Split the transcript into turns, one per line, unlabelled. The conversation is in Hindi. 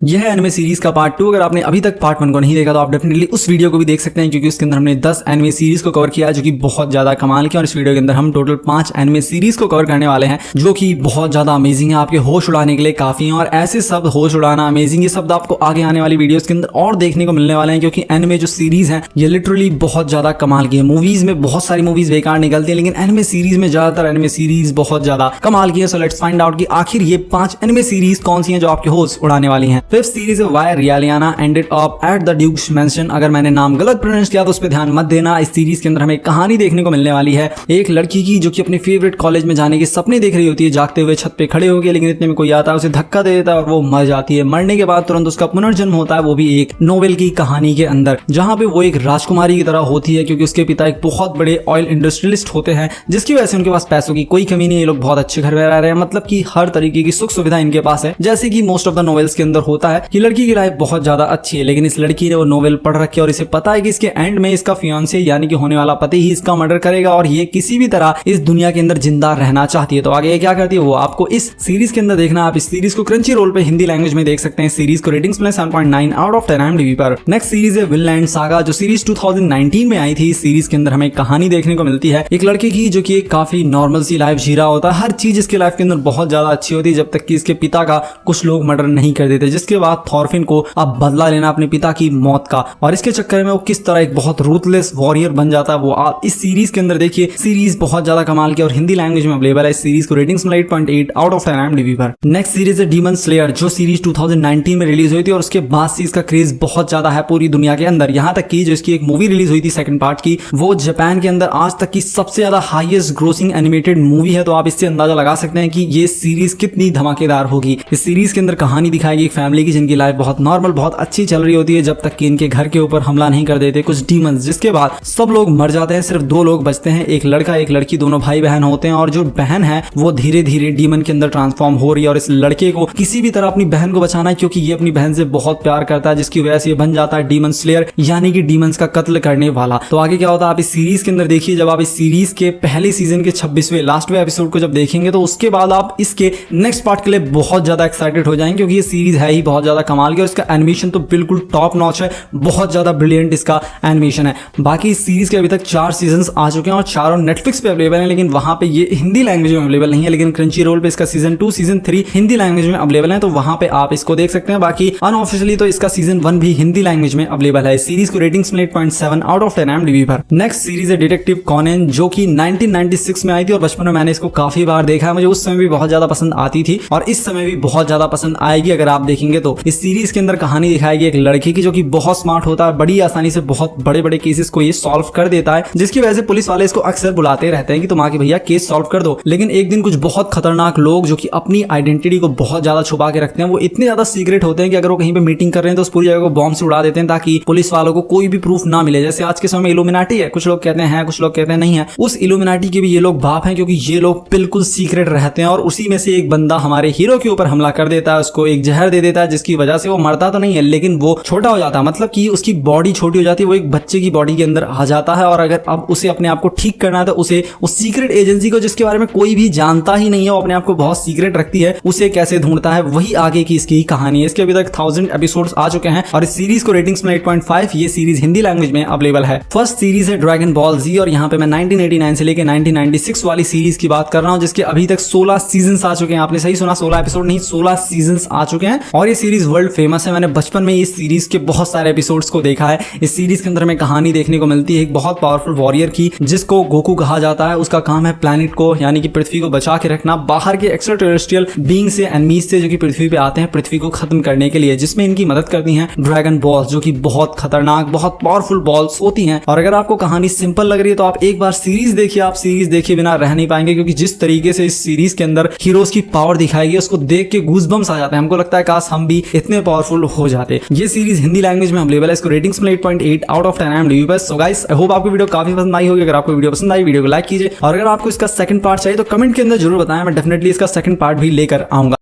यह है एनिमे सीरीज का पार्ट 2। अगर आपने अभी तक पार्ट 1 को नहीं देखा तो आप डेफिनेटली उस वीडियो को भी देख सकते हैं, क्योंकि उसके अंदर हमने 10 एनिमे सीरीज को कवर किया है जो कि बहुत ज्यादा कमाल की। और इस वीडियो के अंदर हम टोटल 5 एनिमे सीरीज को कवर करने वाले हैं जो कि बहुत ज्यादा अमेजिंग है, आपके होश उड़ाने के लिए काफी है। और ऐसे शब्द होश उड़ाना, अमेजिंग, ये शब्द आपको आगे आने वाली वीडियोस के अंदर और देखने को मिलने वाले हैं, क्योंकि एनिमे जो सीरीज है ये लिटरली बहुत ज्यादा कमाल की है। मूवीज में बहुत सारी मूवीज बेकार निकलती है, लेकिन एनिमे सीरीज में ज्यादातर एनिमे सीरीज बहुत ज्यादा कमाल की है। सो लेट्स फाइंड आउट कि आखिर ये 5 एनिमे सीरीज कौन सी हैं जो आपके होश उड़ाने वाली हैं। फिफ्थ सीरीज है वाई रियलियाना ended up at the duke's mansion. अगर मैंने नाम गलत प्रोनाउंस किया तो उस पर ध्यान मत देना। इस सीरीज के अंदर हमें कहानी देखने को मिलने वाली है एक लड़की की जो कि अपने फेवरेट कॉलेज में जाने के सपने देख रही होती है, जागते हुए छत पे खड़े हो गए, लेकिन इतने में कोई आता है, उसे धक्का दे देता है और वो मर जाती है। मरने के बाद तुरंत उसका पुनर्जन्म होता है, वो भी एक नोवेल की कहानी के अंदर, जहां पे वो एक राजकुमारी की तरह होती है, क्योंकि उसके पिता एक बहुत बड़े ऑयल इंडस्ट्रियलिस्ट होते हैं, जिसकी वजह से उनके पास पैसों की कोई कमी नहीं है। ये लोग बहुत अच्छे घर में रह रहे हैं, मतलब कि हर तरीके की सुख सुविधा इनके पास है, जैसे कि मोस्ट ऑफ द नोवेल्स के अंदर होता है कि लड़की की लाइफ बहुत ज्यादा अच्छी है। लेकिन इस लड़की ने वो नोवेल पढ़ रखी है और इसे पता है कि इसके एंड में इसका फियांसे यानी कि होने वाला पति ही इसका मर्डर करेगा, और ये किसी भी तरह इस दुनिया के अंदर जिंदा रहना चाहती है। तो आगे ये क्या करती है वो आपको इस सीरीज के अंदर देखना। आप इस सीरीज को क्रंची रोल पे हिंदी लैंग्वेज में देख सकते हैं। सीरीज को रेटिंग्स मिले 7.9 आउट ऑफ 10 IMDb पर। नेक्स्ट सीरीज है विनलैंड सागा, जो सीरीज 2019 में आई थी। इस सीरीज के अंदर हमें कहानी देखने को मिलती है एक लड़के की जो कि एक काफी नॉर्मल सी लाइफ जी रहा होता है। हर चीज इसके लाइफ के अंदर बहुत ज्यादा अच्छी होती है, जब तक कि इसके पिता का कुछ लोग मर्डर नहीं कर देते, जिसके बाद थॉरफिन को अब बदला लेना अपने पिता की मौत का, और इसके चक्कर में वो किस तरह एक बहुत रूथलेस वॉरियर बन जाता है, वो आप इस सीरीज के अंदर देखिए। सीरीज बहुत ज्यादा कमाल की और हिंदी लैंग्वेज में अवेलेबल है। इस सीरीज को रेटिंग्स में 8.8 आउट ऑफ 10 IMDb पर। नेक्स्ट सीरीज है डीमन स्लेयर, जो सीरीज 2019 में रिलीज हुई थी, और उसके बाद से इसका क्रेज बहुत ज्यादा है पूरी दुनिया के अंदर। यहाँ तक कि जो इसकी एक मूवी रिलीज हुई थी सेकंड पार्ट की, वो जापान के अंदर आज तक की सबसे ज्यादा हाईएस्ट ग्रोसिंग एनिमेटेड मूवी है। तो आप इससे अंदाजा लगा सकते हैं कि ये सीरीज कितनी धमाकेदार होगी। इस सीरीज के अंदर कहानी दिखाएगी एक फैमिली की जिनकी लाइफ बहुत नॉर्मल, बहुत अच्छी चल रही होती है, जब तक कि इनके घर के ऊपर हमला नहीं कर देते कुछ डीमंस, जिसके बाद सब लोग मर जाते हैं, सिर्फ 2 लोग बचते हैं, एक लड़का एक लड़की, दोनों भाई बहन होते हैं। और जो बहन है वो धीरे धीरे डीमन के अंदर ट्रांसफॉर्म हो रही है, और इस लड़के को किसी भी तरह अपनी बहन को बचाना है, क्योंकि ये अपनी बहन से बहुत प्यार करता है, जिसकी वजह से ये बन जाता है डीमन स्लेयर, यानी कि डीमंस का कत्ल करने वाला। तो आगे क्या होता है आप इस सीरीज के अंदर देखिए। जब आप इस सीरीज के पहले सीजन के 26वें लास्टवें एपिसोड को जब देखेंगे तो उसके बाद आप इसके नेक्स्ट पार्ट के लिए बहुत ज्यादा एक्साइटेड हो जाएंगे, क्योंकि ये सीरीज है ही बहुत ज्यादा कमाल की, और इसका एनिमेशन तो बिल्कुल टॉप नॉच है, बहुत ज्यादा ब्रिलियंट इसका एनिमेशन है। बाकी इस सीरीज के अभी तक 4 सीजन आ चुके हैं और चारों नेटफ्लिक्स पे अवेलेबल है, लेकिन वहां पे ये हिंदी लैंग्वेज में अवेलेबल नहीं है। लेकिन क्रंची रोल पे इसका सीजन 2 सीजन 3 हिंदी लैंग्वेज में अवेलेबल है, तो वहां पे आप इसको देख सकते हैं। बाकी अनऑफिशियली तो इसका सीजन 1 भी हिंदी लैंग्वेज में अवेलेबल है। इस सीरीज को रेटिंग्स में 8.7 आउट ऑफ 10 IMDb पर। नेक्स्ट सीरीज है डिटेक्टिव कॉनन, जो कि 1996 में आई थी, और बचपन में मैंने इसको काफी बार देखा है। मुझे उस समय भी बहुत ज्यादा पसंद आती थी और इस समय भी बहुत ज्यादा पसंद आएगी अगर आप देखेंगे तो। इस सीरीज के अंदर कहानी दिखाएगी एक लड़के की जो कि बहुत स्मार्ट होता है, बड़ी आसानी से बहुत बड़े बड़े केसेस को ये सॉल्व कर देता है, जिसकी वजह से पुलिस वाले इसको अक्सर बुलाते रहते हैं कि तुम आके भैया केस सॉल्व कर दो। लेकिन एक दिन कुछ बहुत खतरनाक लोग जो कि अपनी आइडेंटिटी को बहुत ज्यादा छुपा के रखते हैं, वो इतने ज्यादा सीक्रेट होते हैं कि अगर वो कहीं पे मीटिंग कर रहे हैं तो उस पूरी जगह को बॉम्ब से उड़ा देते हैं, ताकि पुलिस वालों को कोई भी प्रूफ ना मिले। जैसे आज के समय इल्यूमिनाटी है, कुछ लोग कहते हैं कुछ लोग कहते हैं नहीं है, उस इल्यूमिनाटी के भी ये लोग बाप हैं, क्योंकि ये लोग बिल्कुल सीक्रेट रहते हैं। और उसी में से एक बंदा हमारे हीरो के ऊपर हमला कर देता है, उसको एक जहर दे देता है, जिसकी वजह से वो मरता तो नहीं है लेकिन वो छोटा हो जाता है, मतलब कि उसकी बॉडी छोटी हो जाती है, वो एक बच्चे की बॉडी के अंदर आ जाता है। और अगर अब उसे अपने आप को ठीक करना है तो उसे उस सीक्रेट एजेंसी को, जिसके बारे में कोई भी जानता ही नहीं है, वो अपने आप को बहुत सीक्रेट रखती है, उसे कैसे ढूंढता है, वही आगे की इसकी कहानी है। इसके अभी तक 1000 एपिसोड्स आ चुके हैं, और इस सीरीज को रेटिंग्स में 8.5 ये सीरीज हिंदी लैंग्वेज में अवेलेबल है। फर्स्ट सीरीज है ड्रैगन बॉल जी, और यहाँ पे मैं 1989 से लेकर 1996 वाली सीरीज की बात कर रहा हूँ, जिसके अभी तक 16 सीजन आ चुके हैं। आपने सही सुना, 16 एपिसोड नहीं 16 सीजन आ चुके हैं, और ये सीरीज वर्ल्ड फेमस है। मैंने बचपन में इस सीरीज के बहुत सारे एपिसोड्स को देखा है। इस सीरीज के अंदर में कहानी देखने को मिलती है एक बहुत पावरफुल वॉरियर की, जिसको गोकू कहा जाता है। उसका काम है प्लैनेट को यानी कि पृथ्वी को बचा के रखना बाहर के एक्स्ट्रा टेरेस्ट्रियल बीइंग से, एनिमीज से, जो कि पृथ्वी पे आते हैं पृथ्वी को खत्म करने के लिए, जिसमें इनकी मदद करती हैं ड्रैगन बॉल्स, जो कि बहुत खतरनाक बहुत पावरफुल बॉल्स होती हैं। और अगर आपको कहानी सिंपल लग रही है तो आप एक बार सीरीज देखिए, आप सीरीज देखे बिना रह नहीं पाएंगे, क्योंकि जिस तरीके से इस सीरीज के अंदर हीरोज की पावर दिखाएगी उसको देख के गूज़बम्स आ जाते हैं। हमको लगता है काश हम भी इतने पावरफुल हो जाते। ये सीरीज हिंदी लैंग्वेज में अवेलेबल है। इसको रेटिंग्स में 8.8 आउट ऑफ 10 IMDb पर। सो गाइस आई होप आपको वीडियो काफी पसंद आई होगी। अगर आपको वीडियो पसंद आई वीडियो को लाइक कीजिए, और अगर आपको इसका सेकंड पार्ट चाहिए तो कमेंट के अंदर जरूर बताएं, मैं डेफिनेटली इसका सेकंड पार्ट भी लेकर आऊंगा।